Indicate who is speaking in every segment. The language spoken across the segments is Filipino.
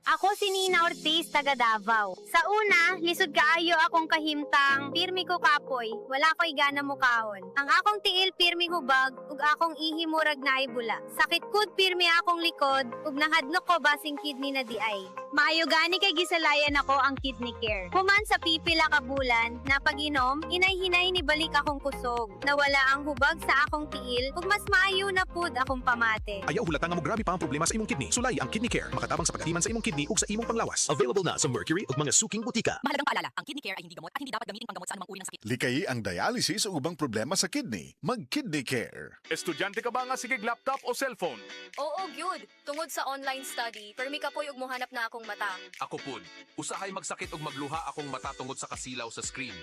Speaker 1: Ako si Nina Ortiz, taga Davao. Sa una, lisod kaayo akong kahimtang, pirmi ko kapoy, wala ko'y gana mukahon. Ang akong tiil pirmi hubag, ug akong ihi murag na bula. Sakit kud pirmi akong likod, ug nahadlok ko basing kidney na di ay. Maayo gani kay gisalayan ako ang kidney care. Human sa pipila ka bulan, na pag-inom, inay-hinay ni balik akong kusog. Nawala ang hubag sa akong tiil, ug mas maayo na pud akong pamate.
Speaker 2: Ayaw hulata nga mo grabe pa ang problema sa imong kidney. Sulay ang Kidney Care, makatabang sa pagatiman sa imong kidney ug sa imong panglawas. Available na sa Mercury ug mga suking butika.
Speaker 3: Mahalagang paalala, ang kidney care ay hindi gamot at hindi dapat gamitin panggamot sa anumang uri ng sakit.
Speaker 4: Likayi ang dialysis o ubang problema sa kidney. Mag-Kidney Care.
Speaker 5: Estudyante ka ba nga sigig laptop o cellphone?
Speaker 6: Oo, gyud. Tungod sa online study, permi ka po yung muhanap na akong mata.
Speaker 7: Ako pud, usahay magsakit og magluha akong mata tungod sa kasilaw sa screen.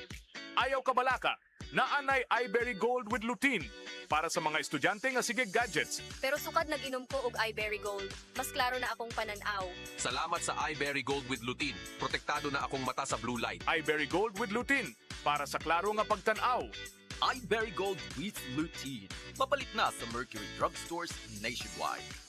Speaker 5: Ayaw ka balaka, naanay iBerry Gold with lutein para sa mga estudyante nga sigig gadgets.
Speaker 6: Pero sukad nag-inom ko og iBerry Gold. Mas klaro na akong pananaw.
Speaker 7: Salamat sa iBerry Gold with lutein. Protektado na akong mata sa blue light.
Speaker 5: iBerry Gold with lutein para sa klaro nga pagtanaw.
Speaker 8: iBerry Gold with lutein. Mapalit na sa Mercury Drugstores nationwide.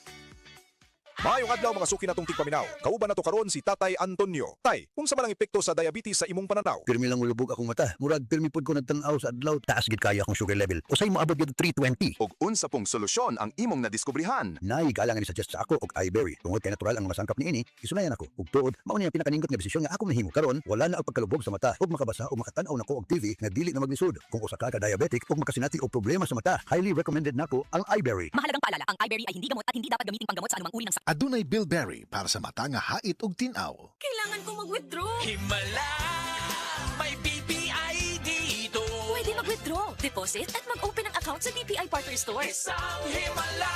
Speaker 2: Maayong adlaw mga suki natong tigpaminaw. Kauban nato karon si Tatay Antonio. Tay, unsa man ang epekto sa diabetes sa imong pananaw?
Speaker 9: Pirmi lang ulubog akong mata. Murag pirmi pud ko nagtan-aw sa adlaw. Taas gid kaya akong sugar level. Usay moabot gid 320.
Speaker 10: Og unsa pong solusyon ang imong nadiskubrihan?
Speaker 9: Nay galang ni suggest sa ako og iBerry. Tungod kay natural ang masangkap niini, isunayan ako. Ug tuod, mao ni ang pinakaningot nga desisyon nga ako mahimo karon. Wala na ang pagkalubog sa mata ug makabasa ug makatan-aw nako og TV nga dili na maglisod. Kung usa ka diabetic ug makasinati og problema sa mata, highly recommended nako ang iBerry.
Speaker 3: Mahalagang paalala, ang iBerry ay hindi gamot at hindi dapat gamitin panggamot sa anumang uri ng sakit.
Speaker 4: Adunay Bilberry para sa mata nga hait ug tinaw.
Speaker 6: Kailangan ko mag-withdraw.
Speaker 8: Himala! May BPI dito!
Speaker 3: Pwede mag-withdraw, deposit at mag-open ng account sa BPI Partner Stores.
Speaker 8: Isang himala!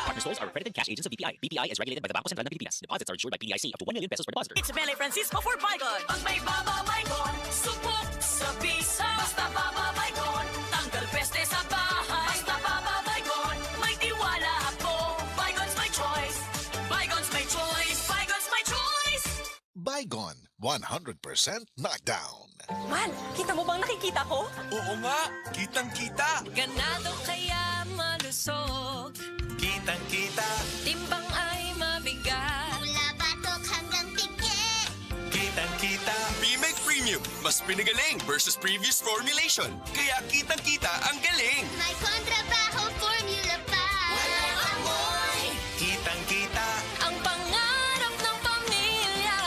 Speaker 3: Partner Stores are accredited cash agents of BPI. BPI is regulated by the Bangko Sentral ng Pilipinas. Deposits are insured by PDIC up to 1 million pesos per depositor.
Speaker 8: It's Mele Francisco for Bygone! Pag may Baba Bygone, supok sa bisa. Basta Baba Bygone, tanggal peste sa bahay. Basta Baba Bygone, may tiwala ako. Bygone's my choice. Bygone's my choice. Bygone's my choice.
Speaker 4: Bygone, 100% knockdown.
Speaker 3: Mal, kita mo bang nakikita ko?
Speaker 8: Oo nga, kitang-kita.
Speaker 6: Ganado kaya malusog.
Speaker 8: Kitang-kita.
Speaker 6: Timbang ay mabigat.
Speaker 1: Mula batok hanggang pikit.
Speaker 8: Kitang-kita. P-Make Premium, mas pinagaling versus previous formulation. Kaya kitang-kita ang galing.
Speaker 1: May kontrabaho formula pa.
Speaker 8: Walang amoy. Kitang-kita.
Speaker 6: Ang pangarap ng pamilya.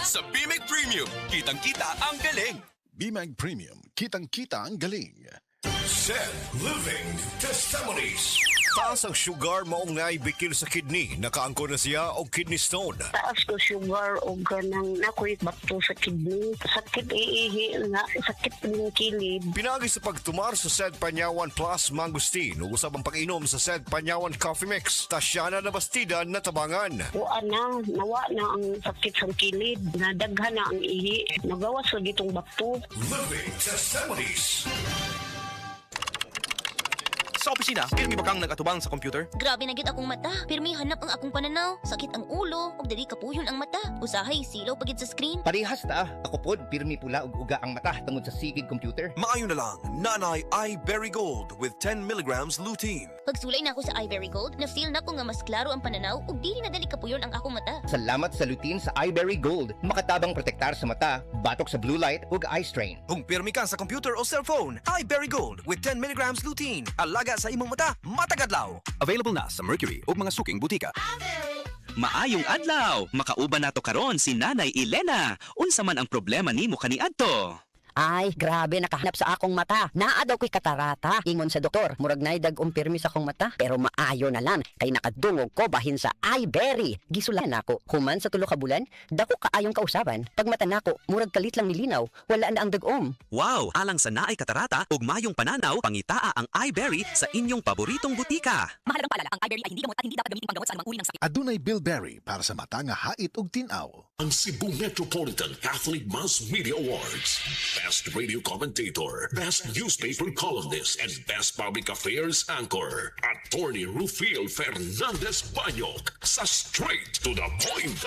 Speaker 8: Sa P-Make Premium, kitang-kita ang galing.
Speaker 4: Bimag Premium, kitang-kita ang galing.
Speaker 11: Said Living Testimonies. Taas ang sugar maong naibikil sa kidney. Nakaangko na siya og kidney stone.
Speaker 12: Taas ko sugar o ganang nakoy bato sa kidney. Sakit iihi nga, sakit ng kilid.
Speaker 11: Pinagi sa pagtumar sa Said Panyawan Plus Mangustin. Usab ang pag-inom sa Said Panyawan Coffee Mix. Tasyana na bastida na tabangan.
Speaker 12: Nawa na ang sakit sa kilid. Nadaghan na ang ihi. Nagawas sa gitong bato.
Speaker 11: Living Testimonies.
Speaker 13: Sa opisina, pirmi ba kang nag-atubang sa computer?
Speaker 14: Grabe na gid akong mata. Pirmi hanap ang akong pananaw. Sakit ang ulo, ug dili kapuyon ang mata. Usahay silaw pagid sa screen.
Speaker 15: Parehas ta. Ako pod pirmi pula ug uga ang mata tungod sa sigig computer.
Speaker 13: Maayo na lang, nanay iBerry Gold with 10 milligrams lutein.
Speaker 14: Pagsulay na ako sa iBerry Gold, na-feel na ko nga mas klaro ang pananaw ug dili na dali kapuyon ang akong mata.
Speaker 15: Salamat sa lutein sa iBerry Gold. Makatabang protektar sa mata, batok sa blue light ug eye strain.
Speaker 13: Kung pirmi ka sa computer o cellphone, iBerry Gold with 10 milligrams lutein. Alaga sa imong mata, matagadlaw.
Speaker 2: Available na sa Mercury ug mga suking butika.
Speaker 16: Maayong adlaw, makauban nato karon si Nanay Elena. Unsa man ang problema nimo kaniadto?
Speaker 17: Ay, grabe, nakahanap sa akong mata. Naa daw ko'y katarata. Ingon sa doktor, murag nay dag umpirmi sa akong mata. Pero maayo na lang, kay nakadungog ko bahin sa iBerry. Gisulan ako, human sa tulo ka bulan, dako kaayong kausaban. Pag mata nako, murag kalit lang nilinaw, wala na ang dagom.
Speaker 16: Wow, alang sa naay katarata ug mayong pananaw, pangitaa ang iBerry sa inyong paboritong butika.
Speaker 3: Mahalagang paalala, ang iBerry ay hindi gamot at hindi dapat gamitin panggamot sa anumang uri ng sakit.
Speaker 4: Adunay Bilberry para sa mata nga hait ug tinaw.
Speaker 18: Ang Cebu Metropolitan Catholic Mass Media Awards. Best Radio Commentator, Best Newspaper Columnist, and Best Public Affairs Anchor. Attorney Rufiel Fernandez Banyok sa Straight to the Point.